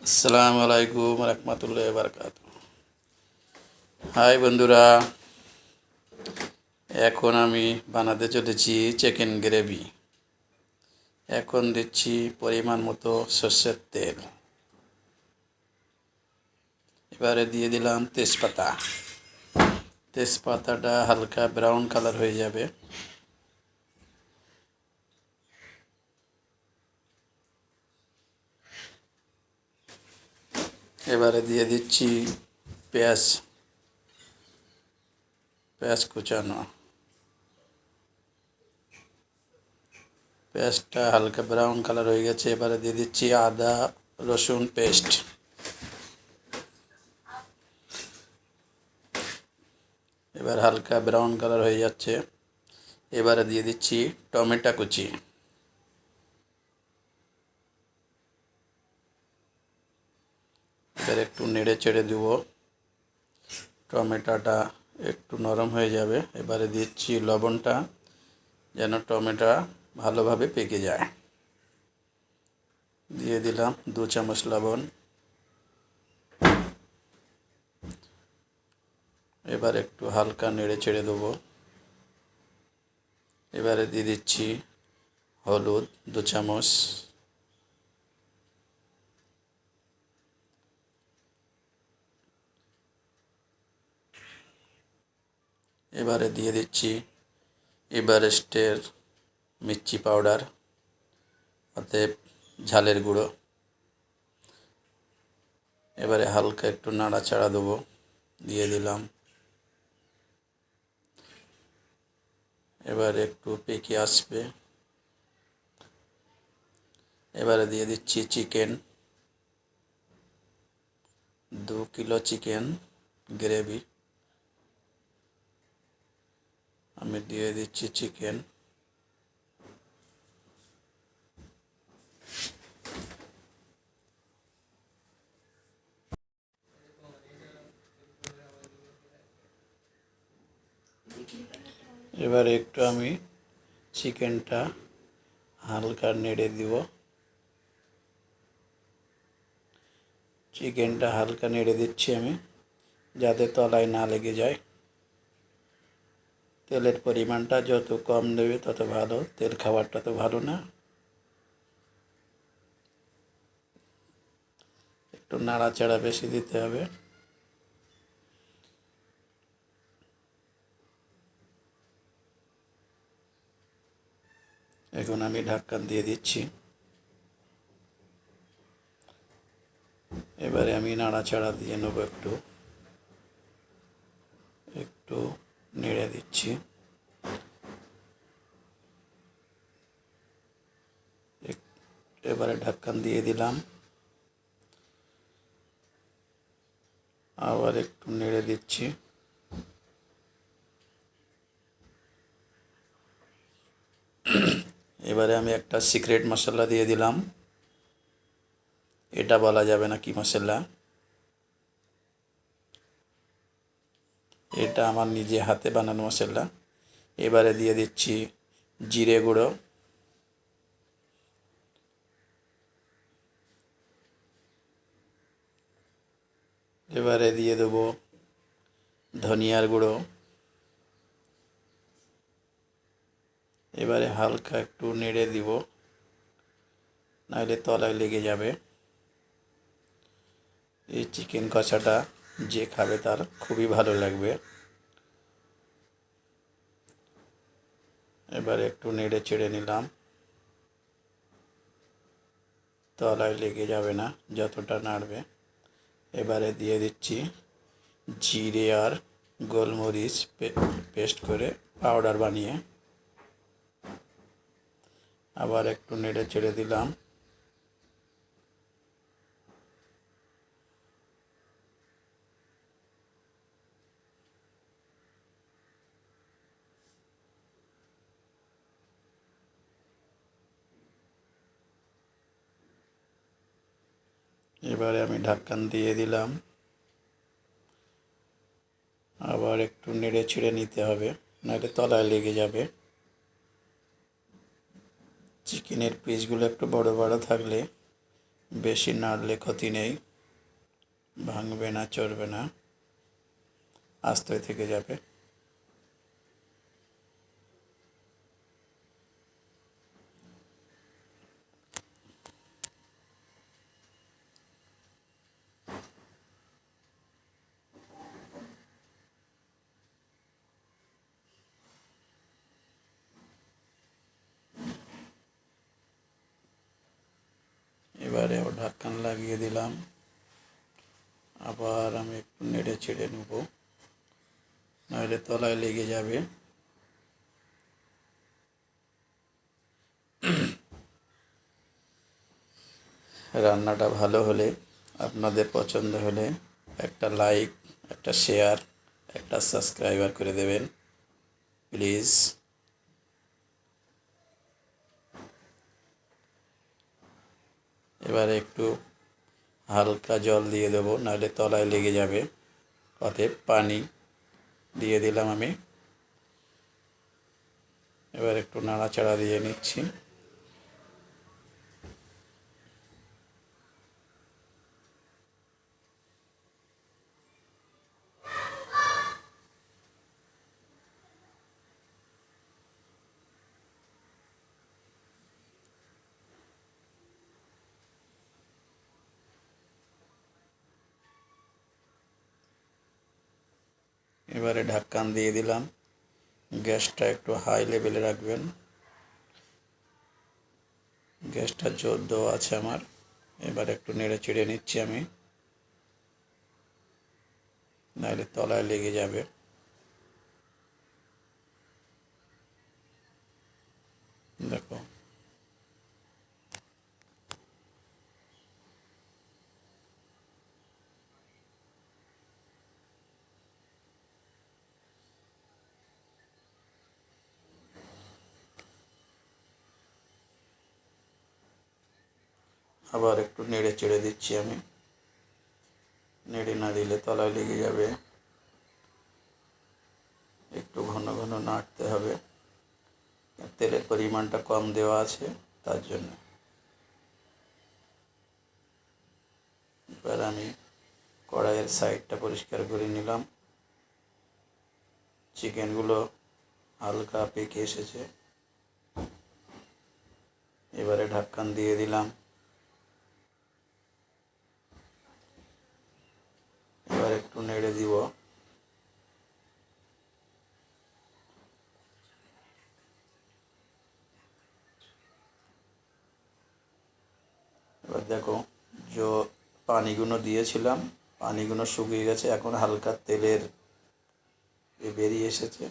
আসসালামু আলাইকুম রহমতুল্লাহ বারকাত। হাই বন্ধুরা, এখন আমি বানাতে চলেছি চিকেন গ্রেভি। এখন দিচ্ছি পরিমাণ মতো সর্ষের তেল। এবারে দিয়ে দিলাম তেজপাতা। তেজপাতাটা হালকা ব্রাউন কালার হয়ে যাবে। এবারে দিয়ে দিচ্ছি পেঁয়াজ কুচানো। পেঁয়াজটা হালকা ব্রাউন কালার হয়ে গেছে। এবারে দিয়ে দিচ্ছি আদা রসুন পেস্ট। এবার হালকা ব্রাউন কালার হয়ে যাচ্ছে। এবারে দিয়ে দিচ্ছি টমেটো কুচি। এবার একটু নেড়ে চেড়ে দেবো। টমেটোটা একটু নরম হয়ে যাবে। এবারে দিচ্ছি লবণটা, যেন টমেটো ভালোভাবে পেকে যায়। দিয়ে দিলাম 2 চামচ লবণ। এবার একটু হালকা নেড়ে চেড়ে দেবো। এবারে দিয়ে দিচ্ছি হলুদ 2 চামচ। এবারে দিয়ে দিচ্ছি এভারেস্টের মির্চি পাউডার, অতএব ঝালের গুঁড়ো। এবারে হালকা একটু নাড়াচাড়া দেবো। দিয়ে দিলাম। এবারে একটু পেকে আসবে। এবারে দিয়ে দিচ্ছি চিকেন। 2 কিলো চিকেন গ্রেভি আমি দিয়ে দিচ্ছি চিকেন। এবারে একটু আমি চিকেনটা হালকা নেড়ে দিব। চিকেনটা হালকা নেড়ে দিচ্ছি আমি, যাতে তলায় না লেগে যায়। তেলের পরিমাণটা যত কম দেবে তত ভালো। তেল খাবারটা তো ভালো না। একটু নাড়াচাড়া বেশি দিতে হবে। এখন আমি ঢাকনা দিয়ে দিচ্ছি। এবারে আমি নাড়াচাড়া দিয়ে নেবো। একটু নেড়ে দিচ্ছি। এবারে ঢাকনা দিয়ে দিলাম। আবার একটু নেড়ে দিচ্ছি। এবারে আমি একটা সিক্রেট মশলা দিয়ে দিলাম। এটা বলা যাবে না কি মশলা। এটা আমার নিজে হাতে বানানো মশলা। এবারে দিয়ে দিচ্ছি জিরে গুঁড়ো। এবারে দিয়ে দেবো ধনিয়ার গুঁড়ো। এবারে হালকা একটু নেড়ে দিব, নাহলে তলায় লেগে যাবে। এই চিকেন কষাটা যে খাবে তার খুবই ভালো লাগবে। এবারে একটু নেড়ে চেড়ে নিলাম, তলায় লেগে যাবে না যতটা নাড়বে। এবারে দিয়ে দিচ্ছি জিরে আর গোলমরিচ পেস্ট করে পাউডার বানিয়ে। আবার একটু নেড়ে চেড়ে দিলাম। এবারে আমি ঢাকনা দিয়ে দিলাম। আবার একটু নেড়ে ছেড়ে নিতে হবে, নাহলে তলায় লেগে যাবে। চিকেনের পিসগুলো একটু বড় বড় থাকলে বেশি নাড়লে ক্ষতি নেই, ভাঙবে না, চড়বে না, আস্তে থেকে যাবে। এবারে আবার ঢাকন লাগিয়ে দিলাম, আবার আমি একটু নেড়ে ছেড়ে নেব, নাহলে তলায় লেগে যাবে। রান্নাটা ভালো হলে, আপনাদের পছন্দ হলে একটা লাইক, একটা শেয়ার, একটা সাবস্ক্রাইবার করে দেবেন প্লিজ। এবারে একটু হালকা জল দিয়ে দেবো, নাহলে তলায় লেগে যাবে। অতএব পানি দিয়ে দিলাম আমি। এবার একটু নাড়াচাড়া দিয়ে নিচ্ছি। এবারে ঢাকন দিয়ে দিলাম, গ্যাসটা একটু হাই লেভেলে রাখবেন। গ্যাসটা জোর দেওয়া আছে আমার। এবার একটু নেড়ে চেড়ে নিচ্ছি আমি, নাহলে তলায় লেগে যাবে। দেখো, আবার একটু নেড়ে চেড়ে দিচ্ছি আমি, নেড়ে না দিলে তলায় লেগে যাবে। একটু ঘন ঘন নাড়তে হবে, তেলের পরিমাণটা কম দেওয়া আছে তার জন্য। এবার আমি কড়াইয়ের সাইডটা পরিষ্কার করে নিলাম। চিকেনগুলো হালকা পেকে এসেছে। এবারে ঢাকন দিয়ে দিলাম। এবার একটু নেড়ে দিব। এবার দেখো, যে পানিগুলো দিয়েছিলাম, পানিগুলো শুকিয়ে গেছে, এখন হালকা তেলের বেরিয়ে এসেছে।